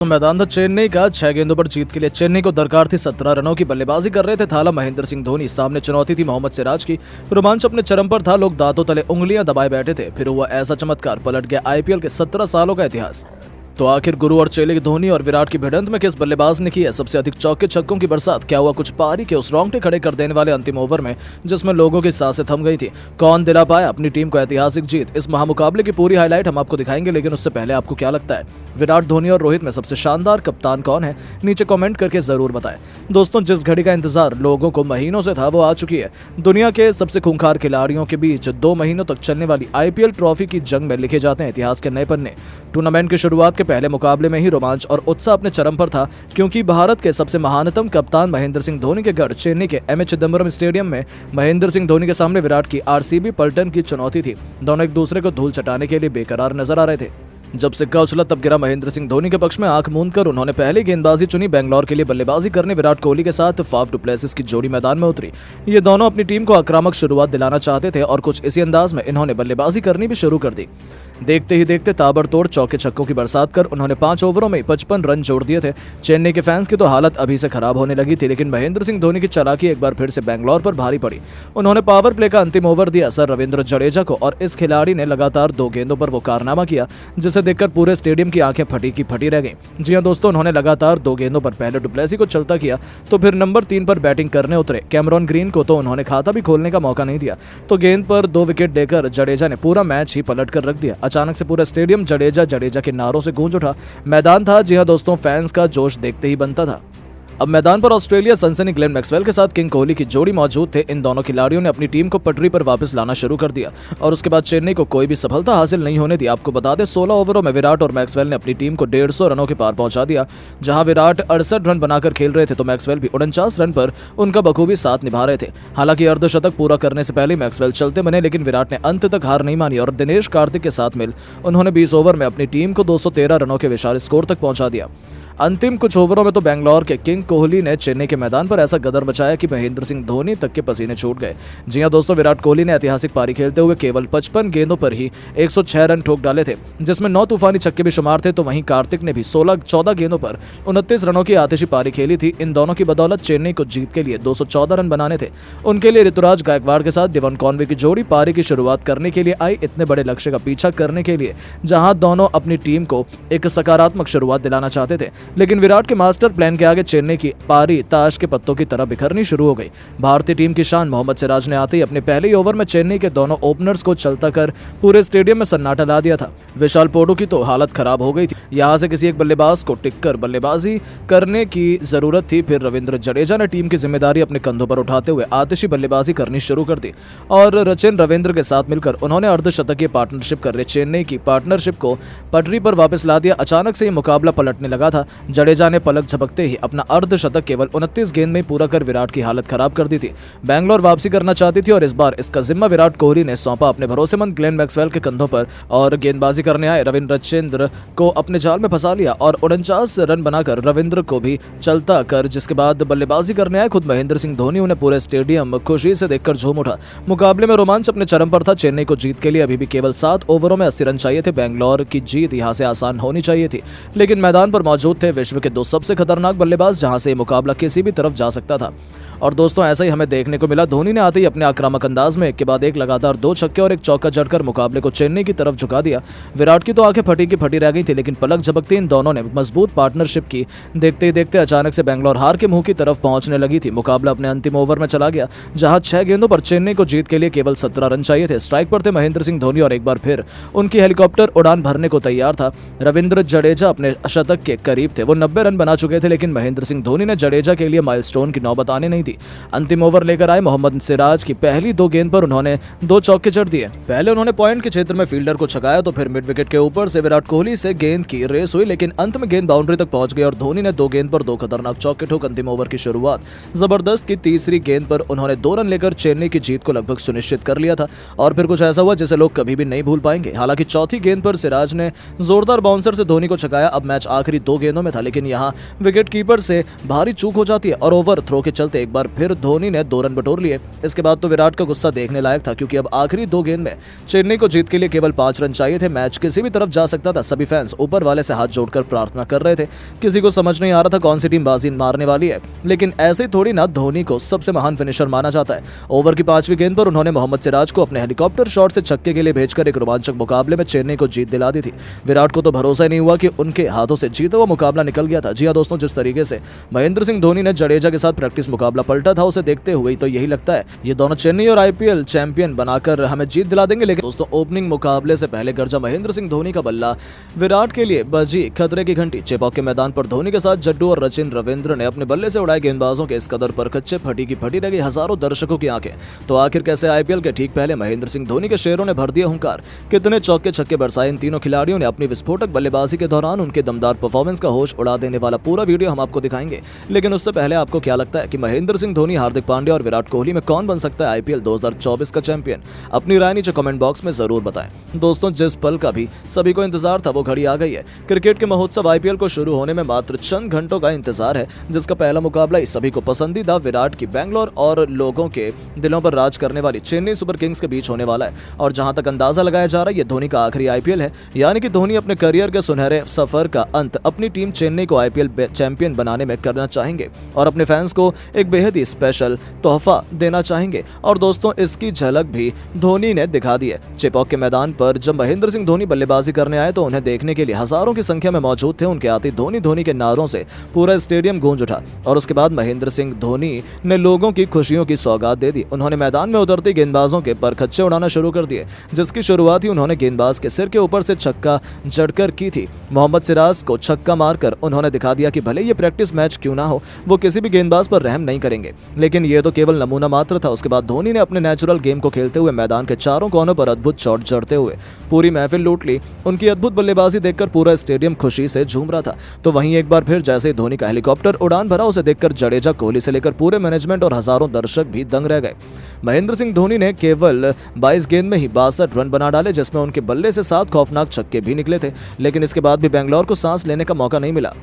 तो मैदान था चेन्नई का। 6 गेंदों पर जीत के लिए चेन्नई को दरकार थी 17 रनों की। बल्लेबाजी कर रहे थे थाला महेंद्र सिंह धोनी। सामने चुनौती थी मोहम्मद सिराज की। रोमांच अपने चरम पर था। लोग दांतों तले उंगलियां दबाए बैठे थे। फिर हुआ ऐसा चमत्कार, पलट गया आईपीएल के 17 सालों का इतिहास। तो आखिर गुरु और चेले की धोनी और विराट की भिड़ंत में किस बल्लेबाज ने की है सबसे अधिक चौके छक्कों की बरसात? क्या हुआ कुछ पारी के उस रोंगटे खड़े कर देने वाले अंतिम ओवर में जिसमें लोगों की सांसें थम गई थी? कौन दिला पाया अपनी टीम को ऐतिहासिक जीत? इस महामुकाबले की पूरी हाईलाइट हम आपको दिखाएंगे, लेकिन उससे पहले आपको क्या लगता है विराट, धोनी और रोहित में सबसे शानदार कप्तान कौन है? नीचे कमेंट करके जरूर बताएं। दोस्तों, जिस घड़ी का इंतजार लोगों को महीनों से था वो आ चुकी है। दुनिया के सबसे खूंखार खिलाड़ियों के बीच 2 महीनों तक चलने वाली आईपीएल ट्रॉफी की जंग में लिखे जाते हैं इतिहास के नए पन्ने। टूर्नामेंट की शुरुआत के पहले मुकाबले में ही रोमांच और उत्साह अपने चरम पर था, क्योंकि भारत के सबसे महानतम कप्तान महेंद्र सिंह धोनी के गढ़ चेन्नई के एमए चिदंबरम स्टेडियम में महेंद्र सिंह धोनी के सामने विराट की आरसीबी पलटन की चुनौती थी। दोनों एक दूसरे को धूल चटाने के लिए बेकरार नजर आ रहे थे। जब सिक्का उछला तब गिरा महेंद्र सिंह धोनी के पक्ष में। आंख मूंद कर उन्होंने पहली गेंदबाजी चुनी। बेंगलोर के लिए बल्लेबाजी करने विराट कोहली के साथ फाफ डुप्लेसिस की जोड़ी मैदान में उतरी। ये दोनों अपनी टीम को आक्रामक शुरुआत दिलाना चाहते थे और कुछ इसी अंदाज में इन्होंने बल्लेबाजी करनी भी शुरू कर दी। देखते ही देखते ताबड़तोड़ चौके छक्कों की बरसात कर उन्होंने 5 ओवरों में 55 रन जोड़ दिए थे। चेन्नई के फैंस की तो हालत अभी से खराब होने लगी थी, लेकिन महेंद्र सिंह धोनी की चालाकी एक बार फिर से बेंगलोर पर भारी पड़ी। उन्होंने पावर प्ले का अंतिम ओवर दिया सर रविंद्र जडेजा को, और इस खिलाड़ी ने लगातार 2 गेंदों पर वो कारनामा किया जिसे देखकर पूरे स्टेडियम की आंखें फटी की फटी रह गईं। जी हां दोस्तों, उन्होंने लगातार 2 गेंदों पर पहले डुप्लेसी को चलता किया, तो फिर नंबर 3 पर बैटिंग करने उतरे कैमरॉन ग्रीन को तो उन्होंने खाता भी खोलने का मौका नहीं दिया। तो गेंद पर 2 विकेट देकर जडेजा ने पूरा मैच ही पलट कर रख दिया। अचानक से पूरा स्टेडियम जडेजा के नारों से गूंज उठा। मैदान था, जी हां दोस्तों, फैंस का जोश देखते ही बनता था। अब मैदान पर ऑस्ट्रेलिया सनसनी ग्लेन मैक्सवेल के साथ किंग कोहली की जोड़ी मौजूद थे। इन दोनों खिलाड़ियों ने अपनी टीम को पटरी पर वापस लाना शुरू कर दिया और उसके बाद चेन्नई को कोई भी सफलता हासिल नहीं होने दी। आपको बता दें 16 ओवरों में विराट और मैक्सवेल ने अपनी टीम को 150 रनों के पार पहुंचा दिया। जहां विराट 68 रन बनाकर खेल रहे थे तो मैक्सवेल भी 49 रन पर उनका बखूबी साथ निभा रहे थे। हालांकि अर्धशतक पूरा करने से पहले मैक्सवेल चलते बने, लेकिन विराट ने अंत तक हार नहीं मानी और दिनेश कार्तिक के साथ मिल उन्होंने 20 ओवर में अपनी टीम को 213 रनों के विशाल स्कोर तक पहुंचा दिया। अंतिम कुछ ओवरों में तो बेंगलोर के किंग कोहली ने चेन्नई के मैदान पर ऐसा गदर मचाया कि महेंद्र सिंह धोनी तक के पसीने छूट गए। जी हां दोस्तों, विराट कोहली ने ऐतिहासिक पारी खेलते हुए केवल 55 गेंदों पर ही 106 रन ठोक डाले थे, जिसमें 9 तूफानी छक्के भी शुमार थे। तो वहीं कार्तिक ने भी 14 गेंदों पर 29 रनों की आतिशी पारी खेली थी। इन दोनों की बदौलत चेन्नई को जीत के लिए 214 रन बनाने थे। उनके लिए ऋतुराज गायकवाड़ के साथ डेवन कॉनवे की जोड़ी पारी की शुरुआत करने के लिए आई, इतने बड़े लक्ष्य का पीछा करने के लिए, जहां दोनों अपनी टीम को एक सकारात्मक शुरुआत दिलाना चाहते थे। लेकिन विराट के मास्टर प्लान के आगे चेन्नई की पारी ताश के पत्तों की तरह बिखरनी शुरू हो गई। भारतीय टीम की शान मोहम्मद सिराज ने आते ही अपने पहले ही ओवर में चेन्नई के दोनों ओपनर्स को चलता कर पूरे स्टेडियम में सन्नाटा ला दिया था। विशाल पोडू की तो हालत खराब हो गई थी। यहां से किसी एक बल्लेबाज को टिककर बल्लेबाजी करने की जरूरत थी। फिर रविंद्र जडेजा ने टीम की जिम्मेदारी अपने कंधों पर उठाते हुए आतिशी बल्लेबाजी करनी शुरू कर दी और रचिन रविंद्र के साथ मिलकर उन्होंने अर्धशतकीय पार्टनरशिप कर रहे चेन्नई की पार्टनरशिप को पटरी पर वापस ला दिया। अचानक से ये मुकाबला पलटने लगा था। जडेजा ने पलक झपकते ही अपना अर्धशतक केवल 29 गेंद में पूरा कर विराट की हालत खराब कर दी थी। बेंगलोर वापसी करना चाहती थी और इस बार इसका जिम्मा विराट कोहली ने सौंपा अपने भरोसेमंद ग्लेन मैक्सवेल के कंधों पर और गेंदबाजी करने आए रविंद्र रचिंद्र को अपने जाल में फंसा लिया और 49 रन बनाकर रविंद्र को भी चलता कर, जिसके बाद बल्लेबाजी करने आए खुद महेंद्र सिंह धोनी। उन्हें पूरे स्टेडियम खुशी से देखकर झूम उठा। मुकाबले में रोमांच अपने चरम पर था। चेन्नई को जीत के लिए अभी भी केवल 7 ओवरों में 80 रन चाहिए थे। बेंगलोर की जीत यहां से आसान होनी चाहिए थी, लेकिन मैदान पर मौजूद थे विश्व के 2 सबसे खतरनाक बल्लेबाज, जहां से मुकाबला किसी भी तरफ जा सकता था। और दोस्तों, ऐसा ही हमें देखने को मिला। धोनी ने आते ही अपने आक्रामक अंदाज में एक के बाद एक लगातार 2 छक्के और 1 चौका जड़कर मुकाबले को चेन्नई की तरफ झुका दिया। विराट की तो आंखें फटी की फटी रह गई थी, लेकिन पलक झपकते इन दोनों ने मजबूत पार्टनरशिप की। देखते ही देखते अचानक से बेंगलोर हार के मुंह की तरफ पहुंचने लगी थी। मुकाबला अपने अंतिम ओवर में चला गया, जहां 6 गेंदों पर चेन्नई को जीत के लिए केवल 17 रन चाहिए थे। स्ट्राइक पर थे महेंद्र सिंह धोनी और एक बार फिर उनकी हेलीकॉप्टर उड़ान भरने को तैयार था। रविंद्र जडेजा अपने शतक के करीब थे। वो 90 रन बना चुके थे, लेकिन महेंद्र सिंह धोनी ने जडेजा के लिए माइलस्टोन की नौबत आने नहीं दी। अंतिम ओवर लेकर आए मोहम्मद सिराज की पहली 2 गेंद पर उन्होंने 2 चौके जड़ दिए। पहले उन्होंने पॉइंट के क्षेत्र में फील्डर को छकाया, तो फिर मिड विकेट के ऊपर से विराट कोहली से गेंद की रेस हुई, लेकिन अंत में गेंद बाउंड्री तक पहुंच गई और धोनी ने 2 गेंद पर 2 खतरनाक चौके ठोक अंतिम ओवर की शुरुआत। जबरदस्त की तीसरी गेंद पर उन्होंने 2 रन लेकर चेन्नई की जीत को लगभग सुनिश्चित कर लिया था और फिर कुछ ऐसा हुआ जिसे लोग कभी भी नहीं भूल पाएंगे। हालांकि चौथी गेंद पर सिराज ने जोरदार बाउंसर से धोनी को छकाया। अब मैच आखिरी 2 गेंदों हाथों में था, लेकिन यहाँ विकेट कीपर से भारी चूक हो जाती है और ओवर थ्रो के चलते एक बार फिर धोनी ने 2 रन बटोर लिए। इसके बाद तो विराट का गुस्सा देखने लायक था, क्योंकि अब आखिरी 2 गेंद में चेन्नई को जीत के लिए केवल 5 रन चाहिए थे। मैच किसी भी तरफ जा सकता था। सभी फैंस ऊपर वाले से हाथ जोड़कर प्रार्थना कर रहे थे। किसी को समझ नहीं आ रहा था कौन सी टीम बाजी मारने वाली है, लेकिन ऐसे थोड़ी ना धोनी को सबसे महान फिनिशर माना जाता है। ओवर की 5वीं गेंद पर उन्होंने मोहम्मद सिराज को अपने हेलीकॉप्टर शॉट से छक्के के लिए भेजकर एक रोमांचक मुकाबले में चेन्नई को जीत दिला दी थी। विराट को तो भरोसा ही नहीं हुआ कि उनके हाथों से जीता हुआ मुकाबला निकल गया था। जी हां दोस्तों, जिस तरीके से महेंद्र सिंह धोनी ने जडेजा के साथ प्रैक्टिस मुकाबला पलटा था, उसे देखते हुए तो यही लगता है ये दोनों चेन्नई और आईपीएल चैंपियन बनाकर हमें जीत दिला देंगे। लेकिन दोस्तों, ओपनिंग मुकाबले से पहले गर्जा महेंद्र सिंह धोनी का बल्ला विराट के लिए बजी खतरे की घंटी। चेपॉक के मैदान पर धोनी के साथ जड्डू और रचिन रविंद्र ने अपने बल्ले से उड़ाए गेंदबाजों के इस कदर पर कच्चे फटी की फटी रह गई हजारों दर्शकों की आंखें। तो आखिर कैसे आईपीएल के ठीक पहले महेंद्र सिंह धोनी के शेरों ने भर दिया हुंकार, कितने चौके छक्के बरसाए इन तीनों खिलाड़ियों ने अपनी विस्फोटक बल्लेबाजी के दौरान। उनके दमदार परफॉर्मेंस का होश उड़ा देने वाला पूरा वीडियो हम आपको दिखाएंगे। लेकिन उससे पहले आपको क्या लगता है कि महेंद्र सिंह धोनी, हार्दिक पांड्या और विराट कोहली में कौन बन सकता है आईपीएल 2024 का चैंपियन? अपनी राय नीचे कमेंट बॉक्स में जरूर बताएं। दोस्तों, जिस पल का भी सभी को इंतजार था वो घड़ी आ गई है। क्रिकेट के महोत्सव आईपीएल को शुरू होने में मात्र चंद घंटों का इंतजार है, जिसका पहला मुकाबला इस सभी को पसंदीदा विराट की बेंगलोर और लोगों के दिलों पर राज करने वाली चेन्नई सुपर किंग्स के बीच होने वाला है। और जहां तक अंदाजा लगाया जा रहा है, ये धोनी का आखिरी आईपीएल है, यानी कि धोनी अपने करियर के सुनहरे सफर का अंत अपनी टीम चेन्नई को आईपीएल चैंपियन बनाने में करना चाहेंगे और अपने फैंस को एक बेहद ही स्पेशल तोहफा देना चाहेंगे। और दोस्तों, इसकी झलक भी धोनी ने दिखा दी है। चेपॉक के मैदान पर जब महेंद्र सिंह धोनी बल्लेबाजी करने आए तो उन्हें देखने के लिए हजारों की संख्या में मौजूद थे। उनके आते धोनी धोनी के नारों से पूरा स्टेडियम गूंज उठा और उसके बाद महेंद्र सिंह धोनी ने लोगों की खुशियों की सौगात दे दी। उन्होंने मैदान में उतरते गेंदबाजों के परखच्चे उड़ाना शुरू कर दिए, जिसकी शुरुआत ही उन्होंने गेंदबाज के सिर के ऊपर से छक्का जड़कर की थी। मोहम्मद सिराज को छक्का मारकर उन्होंने दिखा दिया कि भले ये प्रैक्टिस मैच क्यों ना हो, वो किसी भी गेंदबाज पर रहम नहीं करेंगे। लेकिन ये तो केवल नमूना मात्र था। उसके बाद धोनी ने अपने नेचुरल गेम को खेलते हुए मैदान के चारों कोनों पर अद्भुत शॉट जड़ते हुए पूरी महफिल लूट ली। उनकी अद्भुत बल्लेबाजी देखकर पूरा स्टेडियम खुशी से झूम रहा था। तो वहीं एक बार फिर जैसे धोनी का हेलीकॉप्टर उड़ान भरा, उसे देखकर जडेजा, कोहली से लेकर पूरे मैनेजमेंट और हजारों दर्शक भी दंग रह गए। महेंद्र सिंह धोनी ने केवल 22 गेंद में ही 62 रन बना डाले, जिसमें उनके बल्ले से 7 खौफनाक छक्के भी निकले थे। लेकिन इसके बाद भी बेंगलोर को सांस लेने का मौका नहीं मिला।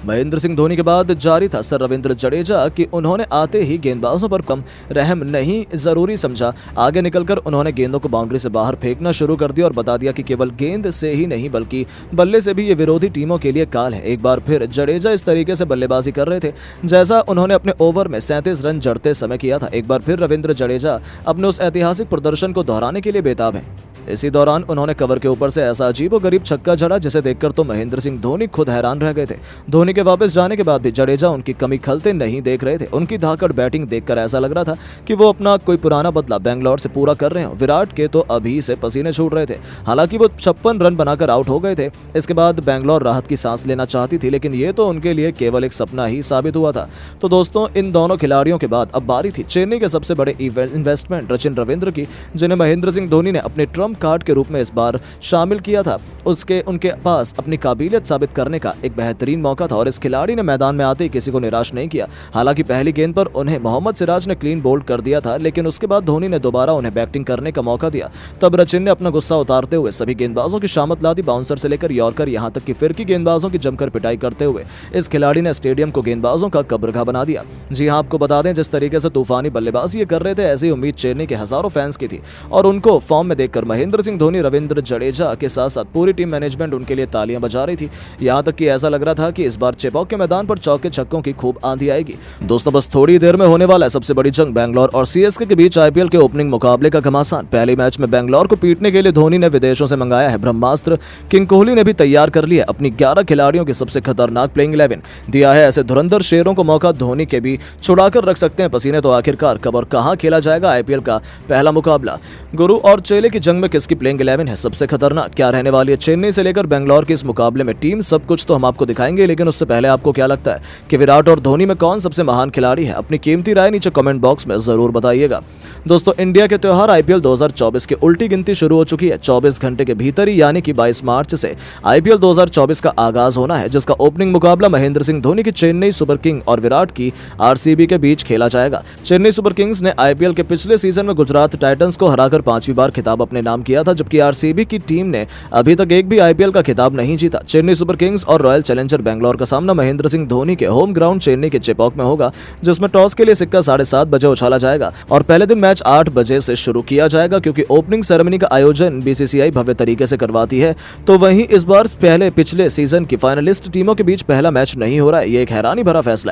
महेंद्र सिंह धोनी के बाद जारी था सर रविंद्र जडेजा कि उन्होंने आते ही गेंदबाजों पर कम रहम नहीं जरूरी समझा। आगे निकलकर उन्होंने गेंदों को बाउंड्री से बाहर फेंकना शुरू कर दिया और बता दिया कि केवल गेंद से ही नहीं बल्कि बल्ले से भी ये विरोधी टीमों के लिए काल है। एक बार फिर जडेजा इस तरीके से बल्लेबाजी कर रहे थे जैसा उन्होंने अपने ओवर में 37 रन जड़ते समय किया था। एक बार फिर रविंद्र जडेजा अपने उस ऐतिहासिक प्रदर्शन को दोहराने के लिए बेताब है। इसी दौरान उन्होंने कवर के ऊपर से ऐसा अजीबोगरीब छक्का जड़ा जिसे देखकर तो महेंद्र सिंह धोनी खुद हैरान रह गए थे। धोनी के वापस जाने के बाद भी जडेजा उनकी कमी खलते नहीं देख रहे थे। उनकी धाकड़ बैटिंग देखकर ऐसा लग रहा था कि वो अपना कोई पुराना बदला बेंगलोर से पूरा कर रहे हैं। विराट के तो अभी से पसीने छूट रहे थे। हालांकि वो 56 रन बनाकर आउट हो गए थे। इसके बाद बेंगलोर राहत की सांस लेना चाहती थी, लेकिन ये तो उनके लिए केवल एक सपना ही साबित हुआ था। तो दोस्तों, इन दोनों खिलाड़ियों के बाद अब बारी थी चेन्नई के सबसे बड़े इन्वेस्टमेंट रचिन रविंद्र की, जिन्हें महेंद्र सिंह धोनी ने अपने ट्रम्प कार्ड के रूप में इस बार शामिल किया था। उनके पास अपनी काबिलियत साबित करने का एक बेहतरीन मौका था और इस खिलाड़ी ने मैदान में आते ही किसी को निराश नहीं किया। हालांकि पहली गेंद पर उन्हें मोहम्मद सिराज ने क्लीन बोल्ड कर दिया था, लेकिन उसके बाद धोनी ने दोबारा उन्हें बैटिंग करने का मौका दिया। तब रचिन ने अपना गुस्सा उतारते हुए सभी गेंदबाजों की शामत ला दी। बाउंसर से लेकर यॉर्कर, यहां तक कि फिरकी गेंदबाजों की जमकर पिटाई करते हुए इस खिलाड़ी ने स्टेडियम को गेंदबाजों का कब्रगाह बना दिया। जी हां, आपको बता दें, जिस तरीके से तूफानी बल्लेबाजी ये कर रहे थे, ऐसी उम्मीद चेन्नई के हजारों फैंस की थी और उनको फॉर्म में देखकर महेंद्र सिंह धोनी, रविंद्र जडेजा के साथ साथ पूरी टीम मैनेजमेंट उनके लिए तालियां बजा रही थी। यहां तक कि ऐसा लग रहा था कि इस बार चेपॉक के मैदान पर चौके छक्कों की खूब आंधी आएगी। दोस्तों, बस थोड़ी देर में होने वाला है सबसे बड़ी जंग बेंगलोर और सीएसके के बीच आईपीएल के ओपनिंग मुकाबले का घमासान। पहले मैच में बेंगलोर को पीटने के लिए धोनी ने विदेशों से मंगाया है ब्रह्मास्त्र। किंग कोहली ने भी तैयार कर लिया अपनी 11 खिलाड़ियों की सबसे खतरनाक प्लेइंग 11। दिया है ऐसे धुरंधर शेरों को मौका, धोनी के भी छुड़ाकर रख सकते हैं पसीने। तो आखिरकार कब और कहां खेला जाएगा आईपीएल का पहला मुकाबला? गुरु और चेले की जंग में किसकी प्लेइंग 11 है सबसे खतरनाक? क्या रहने वाली है चेन्नई से लेकर बेंगलोर के इस मुकाबले में टीम? सब कुछ तो हम आपको दिखाएंगे, लेकिन उससे पहले आपको क्या लगता है कि विराट और धोनी में कौन सबसे महान खिलाड़ी है? अपनी कीमती राय नीचे कमेंट बॉक्स में जरूर बताइएगा। दोस्तों, इंडिया के त्योहार आईपीएल 2024 की उल्टी गिनती शुरू हो चुकी है। 24 घंटे के भीतर ही यानी कि 22 मार्च से आईपीएल 2024 का आगाज होना है, जिसका ओपनिंग मुकाबला महेंद्र सिंह धोनी की चेन्नई सुपर किंग और विराट की आरसीबी के बीच खेला जाएगा। चेन्नई सुपर किंग्स ने आईपीएल के पिछले सीजन में गुजरात टाइटंस को हराकर 5वीं बार खिताब अपने नाम किया था, जबकि आरसीबी की टीम ने अभी तक एक भी आईपीएल का खिताब नहीं जीता। चेन्नई सुपर किंग्स और रॉयल चैलेंजर बेंगलोर का सामना महेंद्र सिंह धोनी के होम ग्राउंड चेन्नई के चेपॉक में होगा, जिसमें टॉस के लिए सिक्का 7:30 बजे उछाला जाएगा और पहले दिन मैच 8 बजे से शुरू किया जाएगा, क्योंकि ओपनिंग सेरेमनी का आयोजन बीसीसीआई भव्य तरीके से करवाती है। तो वहीं इस बार पिछले सीजन की फाइनलिस्ट टीमों के बीच पहला मैच नहीं हो रहा है। ये एक हैरानी भरा फैसला है।